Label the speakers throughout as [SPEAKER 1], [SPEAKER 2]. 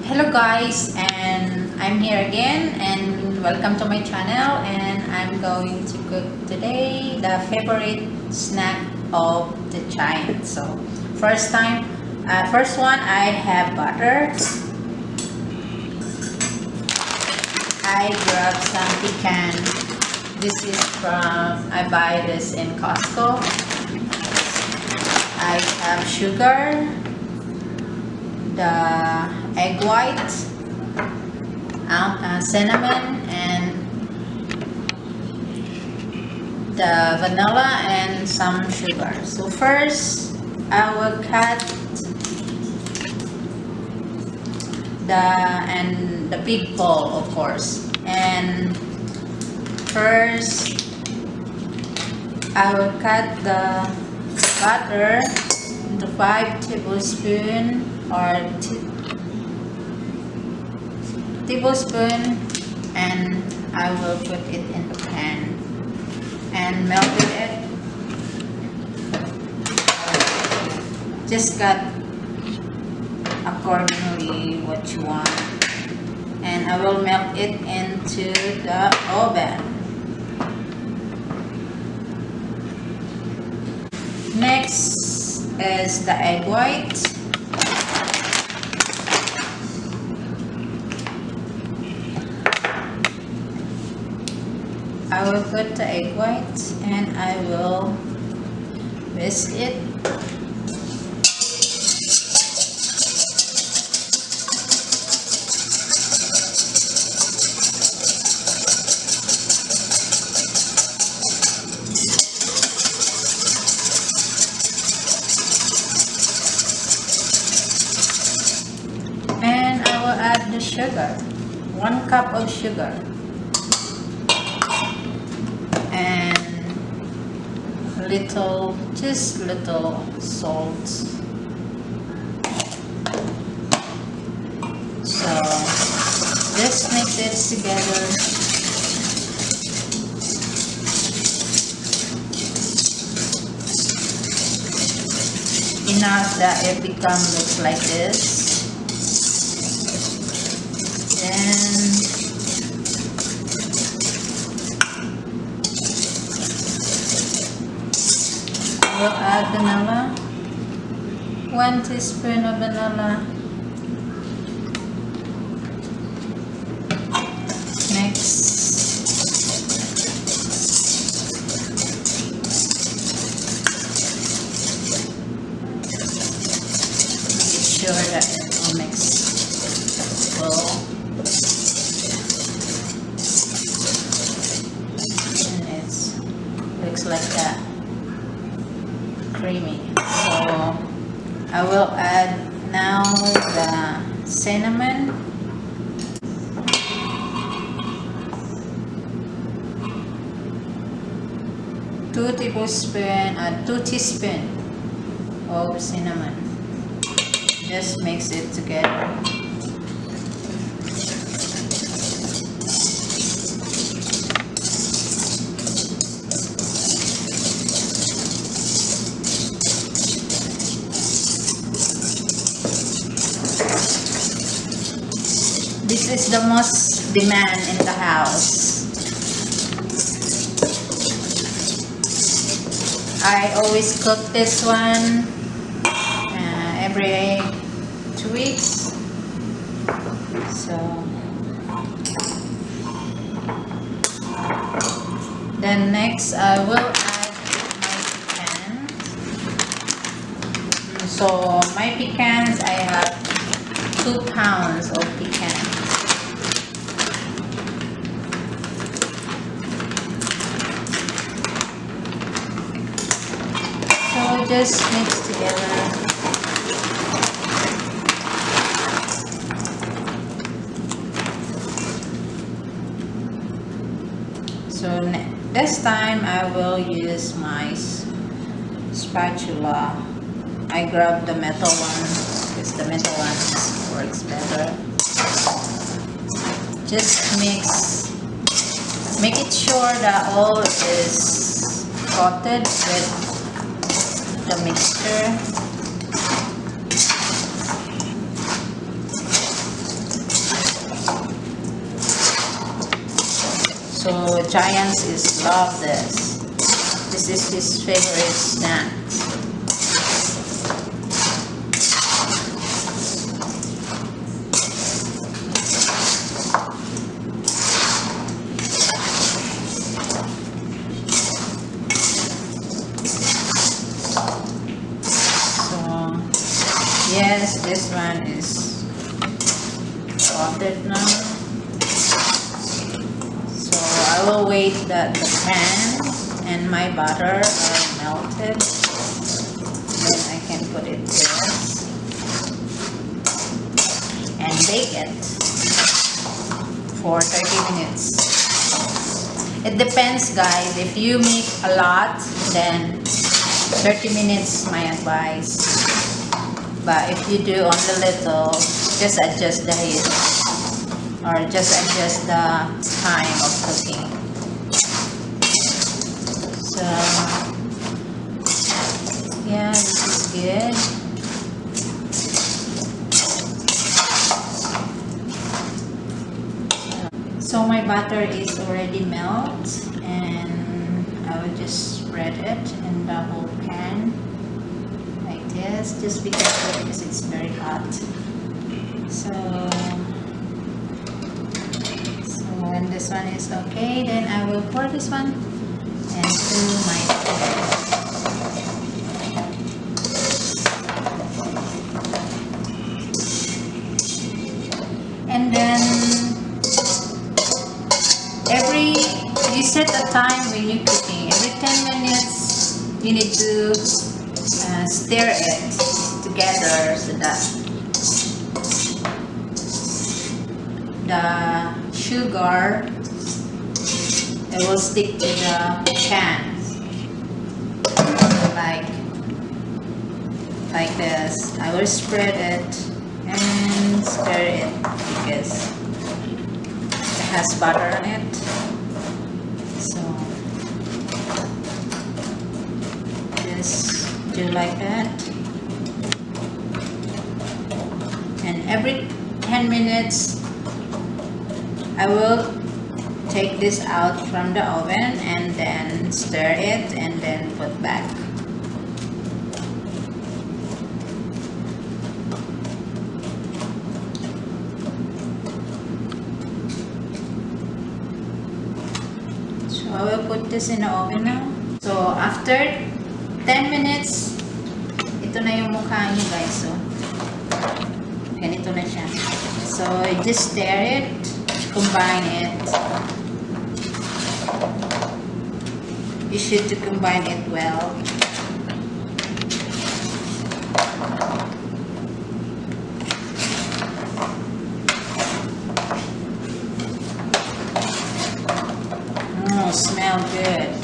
[SPEAKER 1] Hello guys, and I'm here again and welcome to my channel, and I'm going to cook today the favorite snack of the giant. So first one, I have butter. I grabbed some pecan. This is I buy this in Costco. I have sugar, the egg white, cinnamon, and the vanilla, and some sugar. So first, I will cut the big bowl, of course. And first, I will cut the butter into 5 tablespoons or tablespoon, and I will put it in the pan and melted it. Just cut accordingly what you want, and I will melt it into the oven. Next is the egg white. I will put the egg white and I will whisk it. And I will add the sugar, 1 cup of sugar. And just little salt. So just mix it together. Enough that it looks like this. Then we'll add vanilla, 1 teaspoon of vanilla. Next, make sure that it will mix well. And it looks like that. Creamy. So I will add now the cinnamon, two teaspoons of cinnamon. Just mix it together. This is the most demand in the house. I always cook this one every 2 weeks. So then next I will add my pecan. So my pecans, I have 2 pounds of pecan. So just mix together. So this time I will use my spatula. I grab the metal one because the metal one works better. Just make it sure that all is coated with the mixture. So Giants is love this. This is his favorite snack. Yes, this one is salted now. So I will wait that the pan and my butter are melted. Then I can put it there and bake it for 30 minutes. It depends, guys. If you make a lot, then 30 minutes my advice. But if you do only little, just adjust the heat or just adjust the time of cooking. So yeah, this is good. So my butter is already melted, and I will just spread it in the whole pan. Yes, just be careful because it's very hot. So when this one is okay, then I will pour this one into my pan. And then you set a time when you're cooking. Every 10 minutes you need to stir it together so that the sugar it will stick to the pan, like this. I will spread it and stir it because it has butter on it. So just do like that, and every 10 minutes I will take this out from the oven and then stir it and then put back. So I will put this in the oven now. So after 10 minutes, ito na yung mukha niyo, guys. So, ganito na siya. So, just stir it, combine it. You should combine it well. Oh, smell good.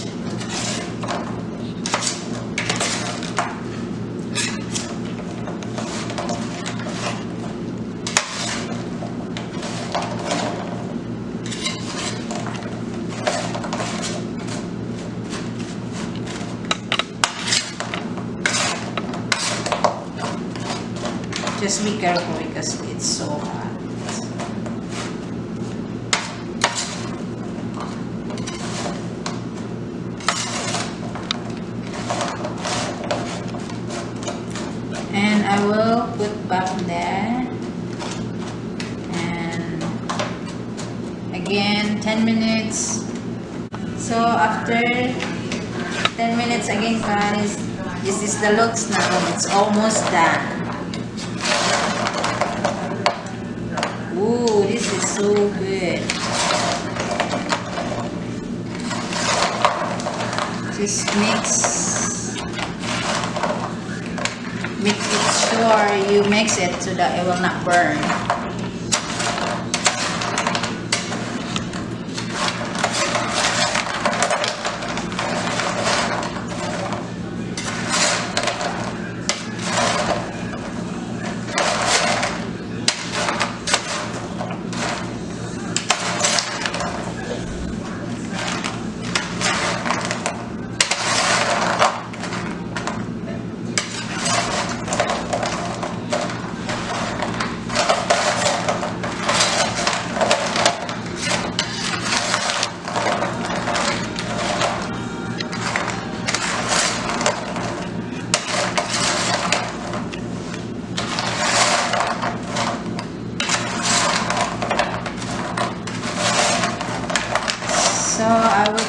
[SPEAKER 1] Just be careful because it's so hot. And I will put back there. And again, 10 minutes. So after 10 minutes again, guys, this is the looks now. It's almost done. Ooh, this is so good. Just make it sure you mix it so that it will not burn.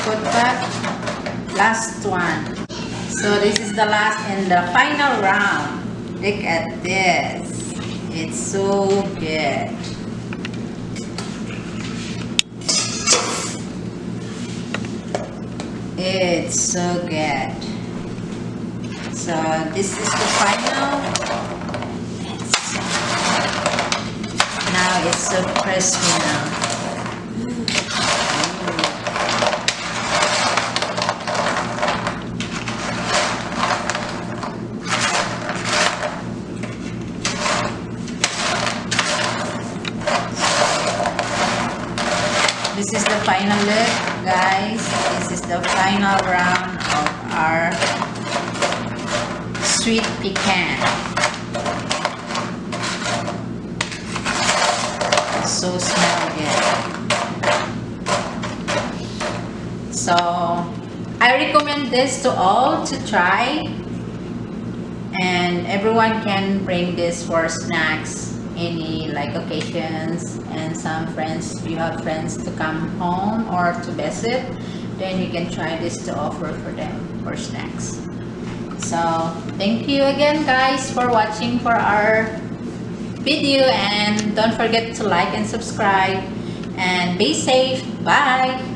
[SPEAKER 1] put back. Last one. So this is the last and the final round. Look at this. It's so good. It's so good. So this is the final. Now it's so crispy now. This is the final look, guys. This is the final round of our sweet pecan. So smell good. So I recommend this to all to try, and everyone can bring this for snacks, any like occasions, and some friends, you have friends to come home or to visit, then you can try this to offer for them for snacks. So thank you again, guys, for watching for our video, and don't forget to like and subscribe, and be safe. Bye.